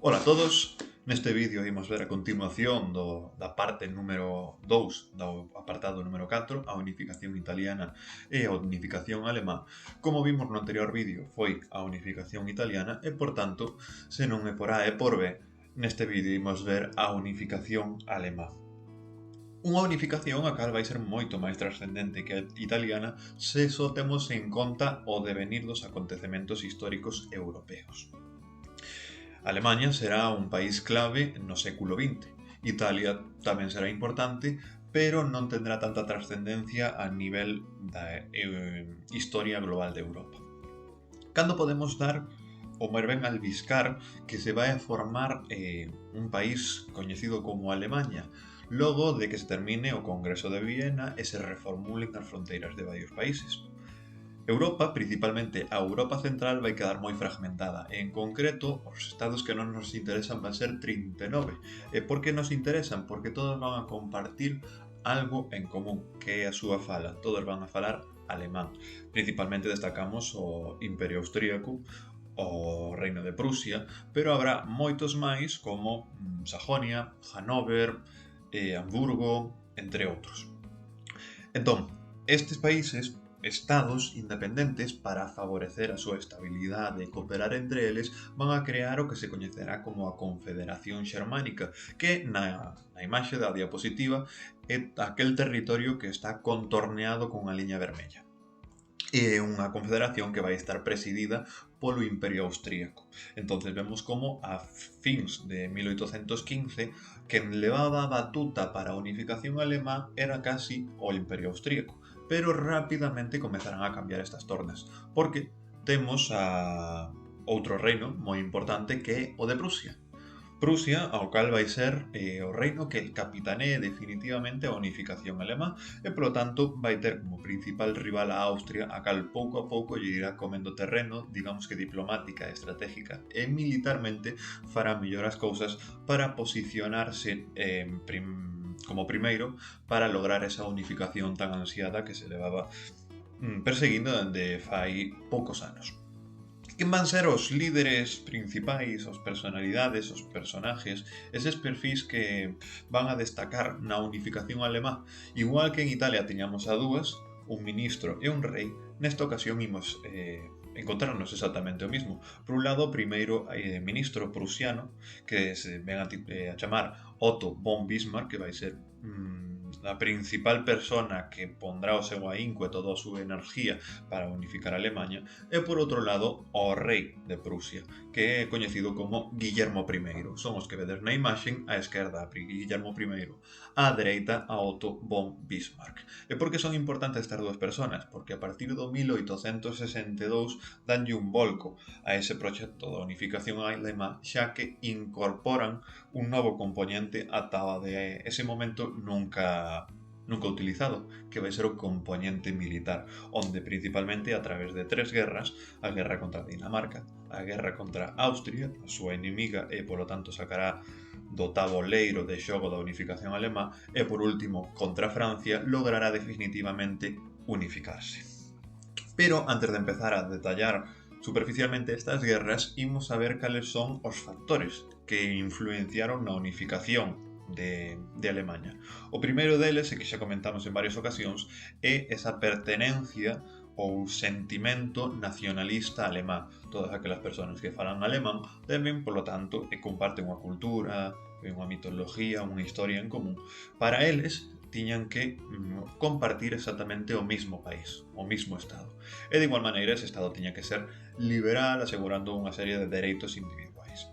Ola a todos, neste vídeo imos ver a continuación da parte número 2 do apartado número 4, a unificación italiana e a unificación alemá. Como vimos no anterior vídeo foi a unificación italiana e, por tanto, se non é por A é por B, neste vídeo imos ver a unificación alemá. Unha unificación a cal vai ser moito máis trascendente que a italiana se só temos en conta o devenir dos acontecementos históricos europeos. Alemanha será un país clave no século XX. Italia tamén será importante, pero non tendrá tanta trascendencia a nivel da historia global de Europa. Cando podemos dar ou máis ben albiscar que se vai a formar un país coñecido como Alemanha, logo de que se termine o Congreso de Viena e se reformulen as fronteiras de varios países. Europa, principalmente a Europa Central, vai quedar moi fragmentada e, en concreto, os estados que non nos interesan van ser 39. E por que nos interesan? Porque todos van a compartir algo en común, que é a súa fala. Todos van a falar alemán. Principalmente destacamos o Imperio Austríaco, o Reino de Prusia, pero habrá moitos máis como Sajonia, Hanover, Hamburgo, entre outros. Entón, estes países estados independentes, para favorecer a súa estabilidade e cooperar entre eles, van a crear o que se coñecerá como a Confederación Xermánica, que na imaxe da diapositiva é aquel territorio que está contorneado con unha liña vermella. É unha confederación que vai estar presidida polo Imperio Austríaco. Entonces vemos como a fins de 1815 quen levaba a batuta para a unificación alemá era casi o Imperio Austríaco, pero rapidamente comezarán a cambiar estas tornas, porque temos a outro reino moi importante que é o de Prusia. Prusia, ao cal vai ser o reino que capitanee definitivamente a unificación alemá e, polo tanto, vai ter como principal rival a Austria, a cal pouco a pouco lle irá comendo terreno, digamos que diplomática, estratégica e militarmente fará mellor as cousas para posicionarse como primeiro para lograr esa unificación tan ansiada que se levaba perseguindo dende fai poucos anos. Quen van ser os líderes principais, as personalidades, os personaxes, eses perfis que van a destacar na unificación alemá? Igual que en Italia tiñamos a dúas, un ministro e un rei, nesta ocasión imos encontrarnos exactamente o mismo. Por un lado, o primeiro ministro prusiano, que se ven a chamar Otto von Bismarck, que vai ser a principal persona que pondrá o seu ahínco e toda a súa enerxía para unificar a Alemanha, e por outro lado o rei de Prusia, que é coñecido como Guillermo I. Son os que vedes na imaxen, á esquerda a Guillermo I, á dereita a Otto von Bismarck. E por que son importantes estas dúas personas? Porque a partir do 1862 danlle un volco a ese proxecto da unificación alemá, xa que incorporan un novo componente ata de ese momento nunca utilizado, que vai ser o componente militar, onde principalmente a través de tres guerras, a guerra contra Dinamarca, a guerra contra Austria, a súa inimiga e polo tanto sacará do taboleiro de xogo da unificación alemá, e por último contra Francia, logrará definitivamente unificarse. Pero antes de empezar a detallar superficialmente estas guerras, imos a ver cales son os factores que influenciaron na unificación de Alemanha. O primeiro deles, e que xa comentamos en varias ocasións, é esa pertenencia ou sentimento nacionalista alemá. Todas aquelas persoas que falan alemán deben, polo tanto, e comparten unha cultura, unha mitoloxía, unha historia en común. Para eles, tiñan que compartir exactamente o mismo país, o mismo Estado. E de igual maneira, ese Estado tiña que ser liberal, asegurando unha serie de dereitos individuais.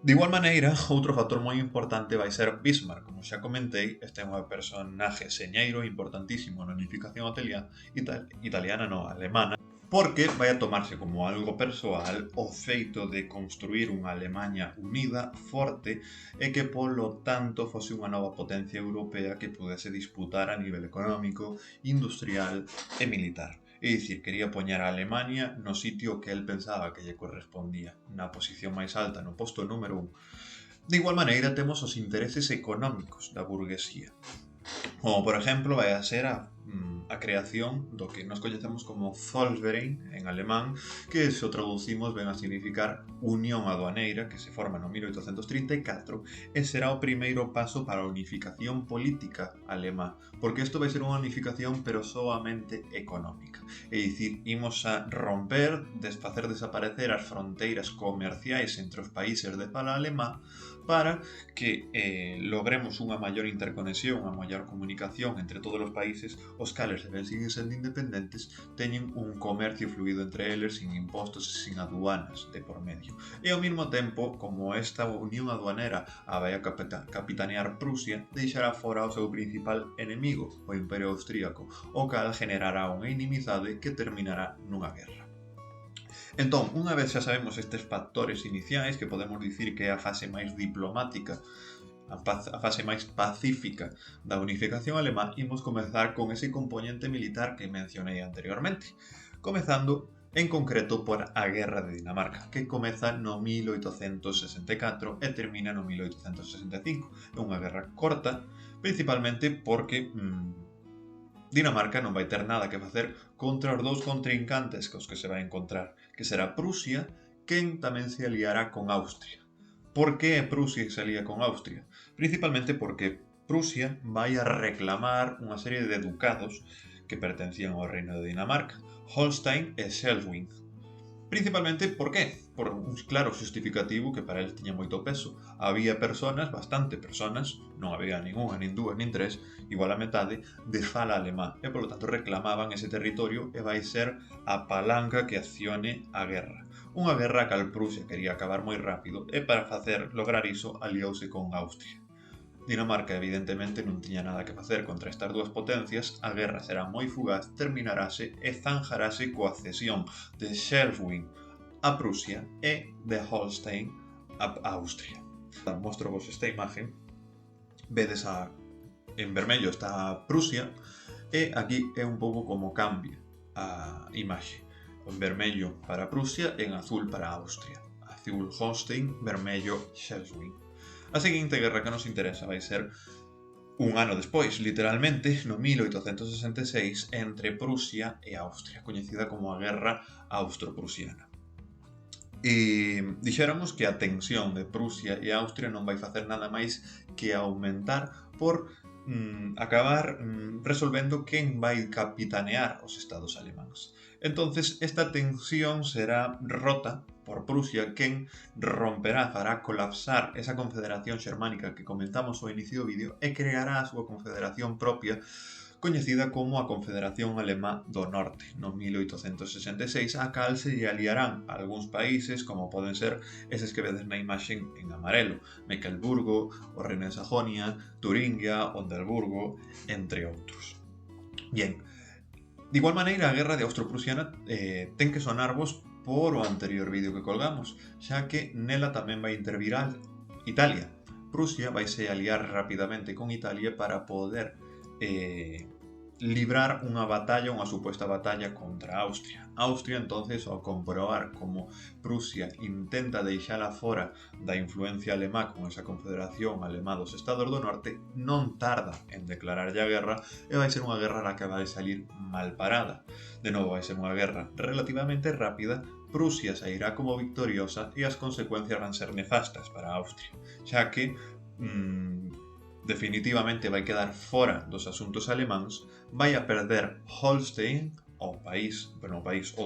De igual maneira, outro factor moi importante vai ser Bismarck. Como xa comentei, este é un personaxe señeiro importantísimo na unificación alemana, porque vai a tomarse como algo persoal o feito de construir unha Alemanha unida, forte, e que, polo tanto, fose unha nova potencia europea que pudese disputar a nivel económico, industrial e militar. É dicir, quería poñer a Alemania no sitio que el pensaba que lle correspondía, na posición máis alta, no posto número 1. De igual maneira, temos os intereses económicos da burguesía. Como, por exemplo, vai a ser a creación do que nos coñecemos como Zollverein en alemán, que se o traducimos ven a significar Unión Aduaneira, que se forma no 1834 e será o primeiro paso para a unificación política alemá, porque isto vai ser unha unificación pero soamente económica. É dicir, imos a romper, desfacer desaparecer as fronteiras comerciais entre os países de fala alemá para que logremos unha maior interconexión, unha maior comunicación entre todos os países, os cales deben seguir sendo independentes, teñen un comercio fluido entre eles sin impostos e sin aduanas de por medio. E ao mesmo tempo, como esta unión aduanera a vai a capitanear Prusia, deixará fora o seu principal enemigo, o Imperio Austríaco, o cal generará unha inimizade que terminará nunha guerra. Entón, unha vez xa sabemos estes factores iniciais, que podemos dicir que é a fase máis diplomática, a fase máis pacífica da unificación alemá, imos comezar con ese componente militar que mencionei anteriormente, comezando en concreto por a Guerra de Dinamarca, que comeza no 1864 e termina no 1865. É unha guerra corta, principalmente porque Dinamarca non vai ter nada que facer contra os dous contrincantes cos que se vai encontrar, que será Prusia, quen tamén se aliará con Austria. Por que Prusia se alía con Austria? Principalmente porque Prusia vai a reclamar unha serie de ducados que pertencían ao reino de Dinamarca, Holstein e Schleswig. Principalmente, por qué? Por un claro justificativo que para eles tiña moito peso. Había personas, bastante personas, non había ningunha, nin dúas, nin tres, igual a metade, de fala alemá, e polo tanto reclamaban ese territorio e vai ser a palanca que accione a guerra. Unha guerra que Prusia quería acabar moi rápido e para lograr iso aliouse con Austria. Dinamarca evidentemente non tiña nada que facer contra estas dúas potencias, a guerra será moi fugaz, terminarase e zanjarase coa cesión de Schleswig a Prusia e de Holstein a Austria. Mostro vos esta imagen, vedes en vermello está Prusia e aquí é un pouco como cambia a imaxe. En vermello para Prusia e en azul para Austria. Azul Holstein, vermello Schleswig. A seguinte guerra que nos interesa vai ser un ano despois, literalmente, no 1866, entre Prusia e Austria, coñecida como a Guerra Austro-Prusiana. E dixéramos que a tensión de Prusia e Austria non vai facer nada máis que aumentar por acabar resolvendo quen vai capitanear os estados alemáns. Entonces, esta tensión será rota por Prusia, quen romperá, fará colapsar esa confederación xermánica que comentamos ao inicio do vídeo e creará a súa confederación propia, coñecida como a Confederación Alemá do Norte, no 1866, a cal se lle aliarán algúns países, como poden ser eses que vedes na imaxe en amarelo, Mecklemburgo, o Reino de Sajonia, Turingia, Oldenburgo, entre outros. Bien, de igual maneira, a Guerra de Austro-Prusiana ten que sonarvos por o anterior vídeo que colgamos, xa que nela tamén vai intervir Italia. Prusia vai se aliar rapidamente con Italia para poder librar unha batalla, unha suposta batalla contra Austria. Austria, entonces, ao comprobar como Prusia intenta deixala fora da influencia alemá con esa confederación alemá dos Estados do Norte, non tarda en declararlle a guerra e vai ser unha guerra na que vai salir mal parada. De novo, vai ser unha guerra relativamente rápida, Prusia sairá como victoriosa e as consecuencias van ser nefastas para Austria, xa que definitivamente vai quedar fora dos asuntos alemáns, vai a perder Holstein, o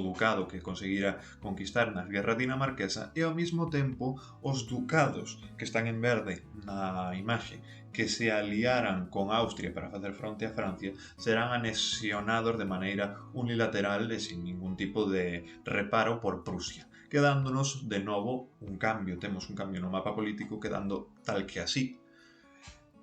ducado que conseguira conquistar nas guerras dinamarquesa, e ao mesmo tempo os ducados que están en verde na imaxe, que se aliaran con Austria para facer fronte a Francia, serán anexionados de maneira unilateral e sin ningún tipo de reparo por Prusia, quedándonos de novo temos un cambio no mapa político quedando tal que así.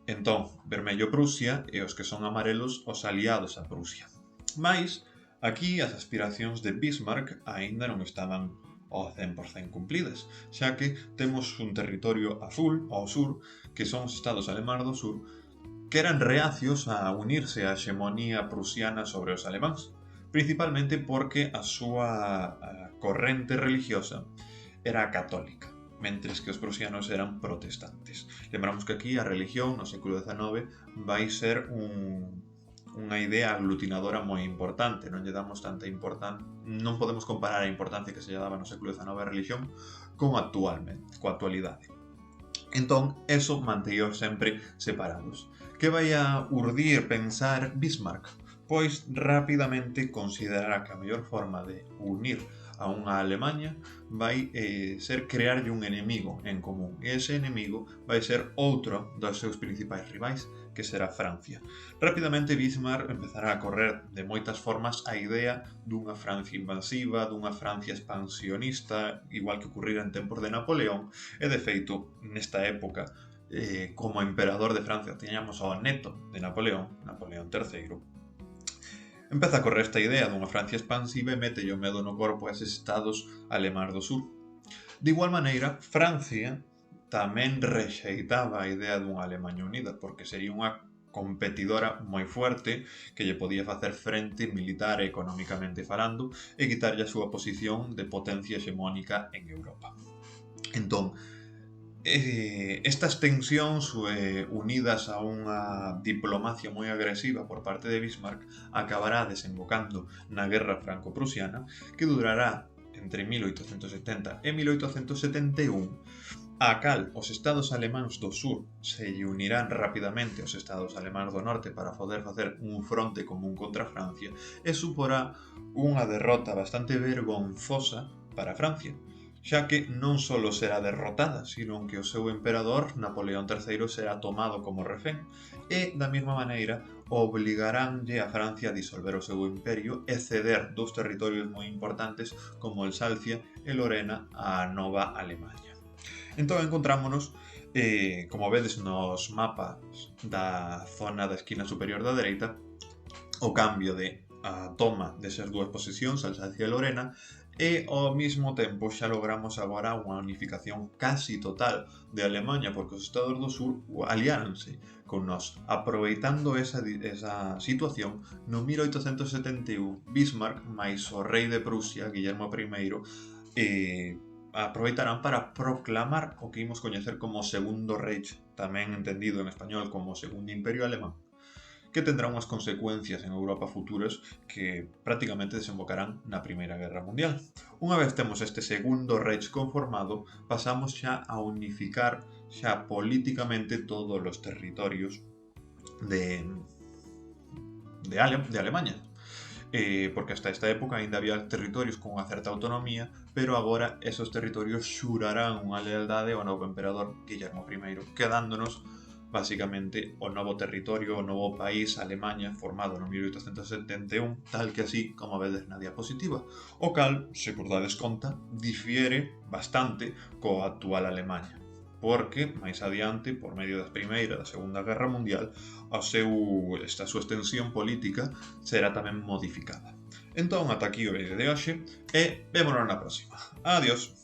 Entón, vermello Prusia e os que son amarelos os aliados a Prusia. Mais, aquí as aspiracións de Bismarck aínda non estaban ao 100% cumplidas, xa que temos un territorio azul ao sur, que son os estados alemáns do sur, que eran reacios a unirse á hexemonía prusiana sobre os alemáns, principalmente porque a súa corrente religiosa era católica. mentres que os prusianos eran protestantes. Lembramos que aquí a religión no século XIX vai ser unha idea aglutinadora moi importante, non lle damos tanta importancia, non podemos comparar a importancia que se lle daba no século XIX a religión con actualmente, coa actualidade. Entón, eso manteíos sempre separados. Que vai a urdir pensar Bismarck? Pois rapidamente considerará que a mellor forma de unir a unha Alemanha vai ser crearlle un enemigo en común. E ese enemigo vai ser outro dos seus principais rivais, que será Francia. Rapidamente Bismarck empezará a correr de moitas formas a idea dunha Francia invasiva, dunha Francia expansionista, igual que ocurrira en tempos de Napoleón, e de feito, nesta época, como emperador de Francia tiñamos ao neto de Napoleón, Napoleón III, empeza a correr esta idea dunha Francia expansiva e mete o medo no corpo a eses estados alemáns do sur. De igual maneira, Francia tamén rexeitaba a idea dunha Alemanha unida, porque sería unha competidora moi fuerte que lle podía facer frente militar e económicamente falando e quitarlle a súa posición de potencia hexemónica en Europa. Entón, estas tensións unidas a unha diplomacia moi agresiva por parte de Bismarck acabará desembocando na Guerra Franco-Prusiana, que durará entre 1870 e 1871, a cal os estados alemáns do sur se lle unirán rapidamente aos estados alemáns do norte para poder facer un fronte común contra Francia e suporá unha derrota bastante vergonzosa para Francia, xa que non só será derrotada, sino que o seu emperador, Napoleón III, será tomado como refén e, da mesma maneira, obligaránlle a Francia a disolver o seu imperio e ceder dous territorios moi importantes como Alsacia e Lorena á nova Alemaña. Entón encontrámonos, como vedes nos mapas da zona da esquina superior da dereita, o cambio de a toma desas dúas posesións, Alsacia e Lorena, e ao mesmo tempo xa logramos agora unha unificación casi total de Alemanha, porque os estados do sur aliáranse con nós. Aproveitando esa situación, no 1871 Bismarck máis o rei de Prusia, Guillermo I, aproveitarán para proclamar o que imos coñecer como Segundo Reich, tamén entendido en español como Segundo Imperio Alemán, que tendrá unhas consecuencias en Europa futuras que prácticamente desembocarán na Primeira Guerra Mundial. Unha vez temos este Segundo Reich conformado, pasamos xa a unificar xa políticamente todos os territorios de Alemanha. Porque hasta esta época aínda había territorios con unha certa autonomía, pero agora esos territorios xurarán unha lealdade ao novo emperador Guillermo I, quedándonos basicamente o novo territorio, o novo país, Alemanha, formado no 1871, tal que así como vedes na diapositiva, o cal, se por dades conta, difiere bastante coa actual Alemanha, porque máis adiante, por medio da Primeira e da Segunda Guerra Mundial, a súa extensión política será tamén modificada. Entón, ata aquí o vídeo de hoxe e vémonos na próxima. Adiós!